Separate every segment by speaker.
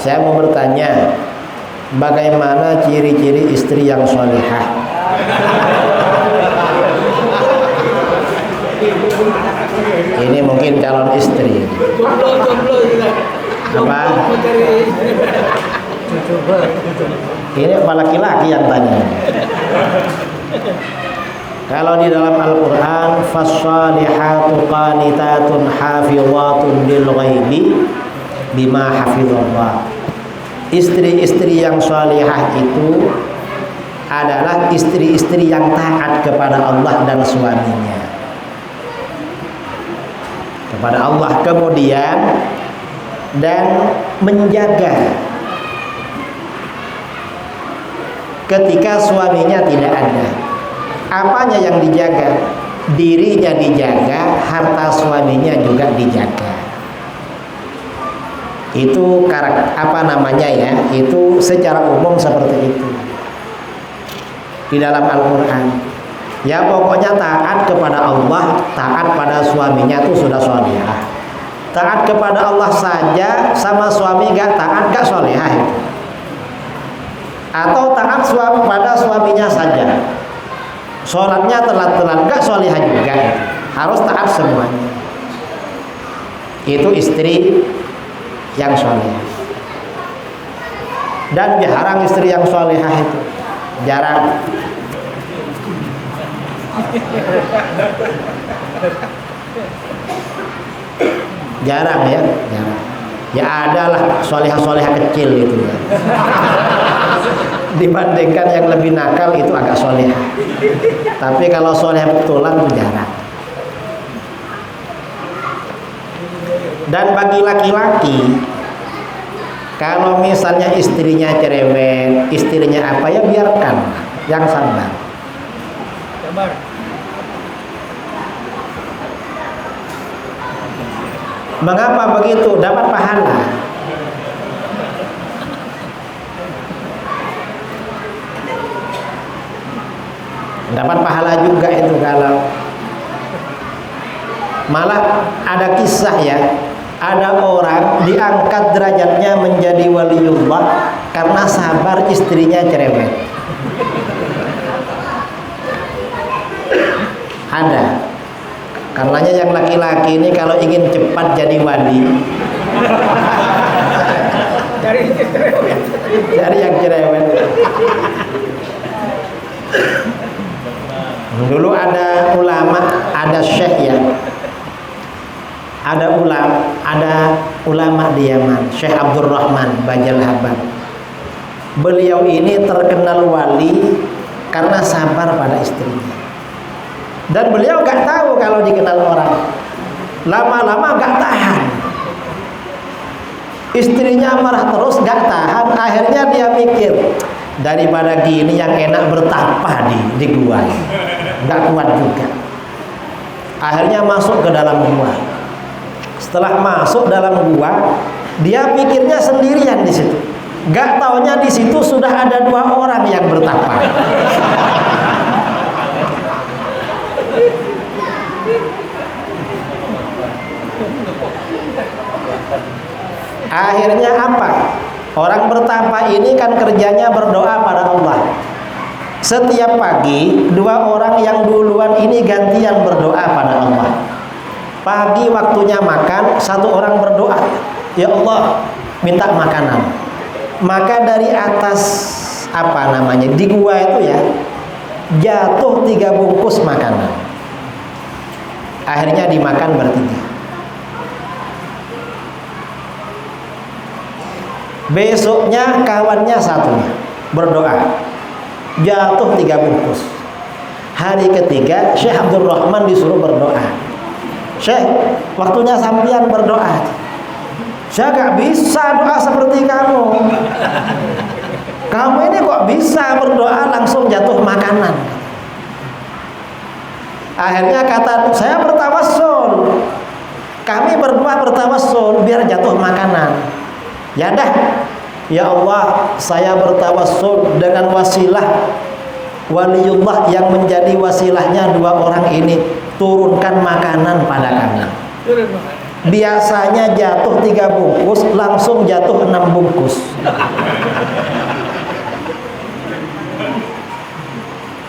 Speaker 1: Saya mau bertanya, bagaimana ciri-ciri istri yang sholihah? Ini mungkin calon istri. Apa? Ini apa laki-laki yang tanya? Kalau di dalam Al-Quran, fassalihatu qanitatun hafizatun lil ghaibi bima hafizallah. Istri-istri yang sholihah itu adalah istri-istri yang taat kepada Allah dan suaminya, kepada Allah, kemudian dan menjaga ketika suaminya tidak ada. Apanya yang dijaga? Dirinya dijaga, harta suaminya juga dijaga. Itu itu secara umum seperti itu di dalam Al-Quran. Ya pokoknya taat kepada Allah, taat pada suaminya itu sudah sholihah. Taat kepada Allah saja sama suami gak taat, gak sholihah itu. Atau taat pada suaminya saja, sholatnya telat-telat, gak sholihah juga. Harus taat semuanya. Itu istri yang sholihah. Dan jarang istri yang sholihah itu, jarang. Jarang ya, jarang. Ya adalah sholihah-sholihah kecil itu ya. Dibandingkan yang lebih nakal itu agak sholihah. Tapi kalau sholihah betulan itu jarang. Dan bagi laki-laki, kalau misalnya istrinya cerewet, istrinya apa, ya biarkan, yang sabar. Mengapa begitu? Dapat pahala. Dapat pahala juga itu kalau. Malah ada kisah ya, ada orang diangkat derajatnya menjadi waliullah karena sabar istrinya cerewet. Ada. Karenanya yang laki-laki ini kalau ingin cepat jadi wali, cari yang cerewet. Dulu ada ulama, ada syekh ya. Ada ulama di Yaman, Syekh Abdurrahman Bajal Habab. Beliau ini terkenal wali karena sabar pada istrinya. Dan beliau gak tahu kalau dikenal orang. Lama-lama gak tahan. Istrinya marah terus, gak tahan. Akhirnya dia mikir, daripada gini yang enak bertapa di gua. Gak kuat juga. Akhirnya masuk ke dalam gua. Setelah masuk dalam gua, dia pikirnya sendirian di situ. Gak taunya di situ sudah ada 2 orang yang bertapa. Akhirnya apa? Orang bertapa ini kan kerjanya berdoa pada Allah. Setiap pagi 2 orang yang duluan ini gantian berdoa pada Allah. Pagi waktunya makan, 1 orang berdoa, ya Allah minta makanan. Maka dari atas di gua itu ya, jatuh 3 bungkus makanan. Akhirnya dimakan bertiga. Besoknya kawannya satunya berdoa, jatuh 3 bungkus. Hari ketiga Syekh Abdurrahman disuruh berdoa. Syekh, waktunya sampean berdoa. Saya gak bisa doa seperti kamu. Kamu ini kok bisa berdoa langsung jatuh makanan. Akhirnya kata, saya bertawassul. Kami berdua bertawassul biar jatuh makanan. Ya dah, ya Allah, saya bertawassul dengan wasilah waliullah yang menjadi wasilahnya 2 orang ini, turunkan makanan pada kami. Biasanya jatuh 3 bungkus, langsung jatuh 6 bungkus.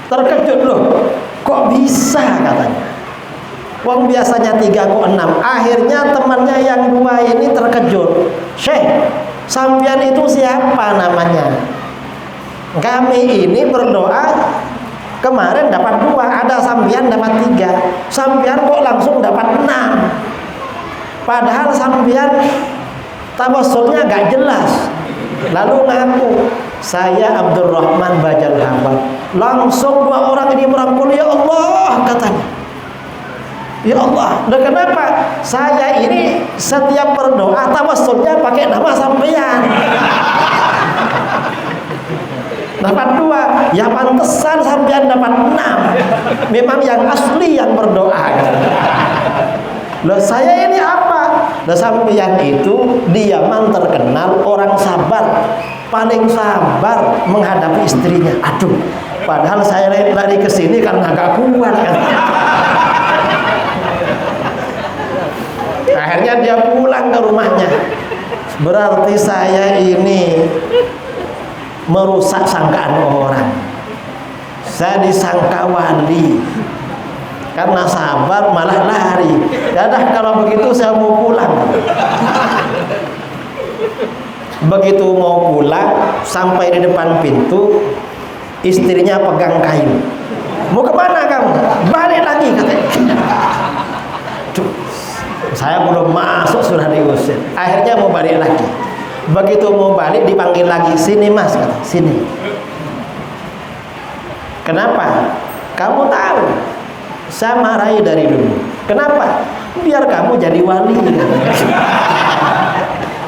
Speaker 1: Terkejut loh, kok bisa katanya. Wong biasanya 3 kok 6. Akhirnya temannya yang 2 ini terkejut. Syekh, sampean itu siapa namanya? Kami ini berdoa kemarin dapat 2, ada sampean dapat 3. Sampean kok langsung dapat 6? Padahal sampean tawassulnya gak jelas. Lalu ngaku, saya Abdurrahman Bajal Hamad. Langsung 2 orang ini merangkul, ya Allah katanya. Ya Allah, dan kenapa? Saya ini setiap berdoa tawassulnya pakai nama sampean. Dapat 2, ya pantesan sampean dapat 6. Memang yang asli yang berdoa. Loh, saya ini apa? Loh, sampean itu di Yaman terkenal orang sabar, paling sabar menghadapi istrinya. Aduh, padahal saya lari ke sini karena agak kuat kan. Akhirnya dia pulang ke rumahnya. Berarti saya ini merusak sangkaan orang. Saya disangka wali karena sabar malah lari. Dadah, kalau begitu saya mau pulang. Begitu mau pulang, sampai di depan pintu, istrinya pegang kayu. Mau kemana kamu? Balik lagi katanya. Saya belum masuk sudah diusir. Akhirnya mau balik lagi. Begitu mau balik dipanggil lagi, sini mas, kata, sini. Kenapa? Kamu tahu saya marahi dari dulu. Kenapa? Biar kamu jadi wali.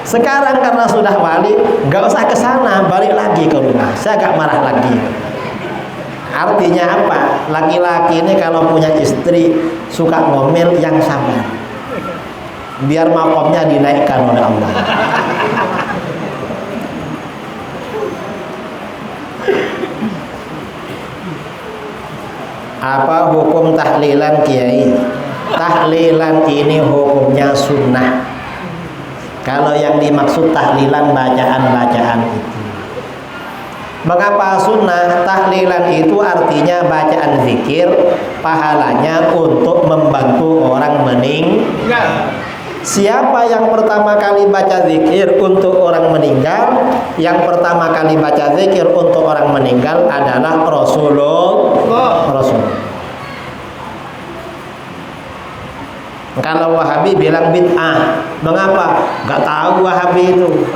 Speaker 1: Sekarang karena sudah wali, nggak usah ke sana, balik lagi ke rumah. Saya gak marah lagi. Artinya apa? Laki-laki ini kalau punya istri suka ngomel, yang sabar. Biar makomnya dinaikkan oleh Allah. Apa hukum tahlilan kiai? Tahlilan ini hukumnya sunnah. Kalau yang dimaksud tahlilan bacaan-bacaan itu. Mengapa sunnah? Tahlilan itu artinya bacaan zikir, pahalanya untuk membantu orang meninggal. Siapa yang pertama kali baca zikir untuk orang meninggal? Yang pertama kali baca zikir untuk orang meninggal adalah Rasulullah. Kalau Wahabi bilang bid'ah. Mengapa? Gak tahu Wahabi itu.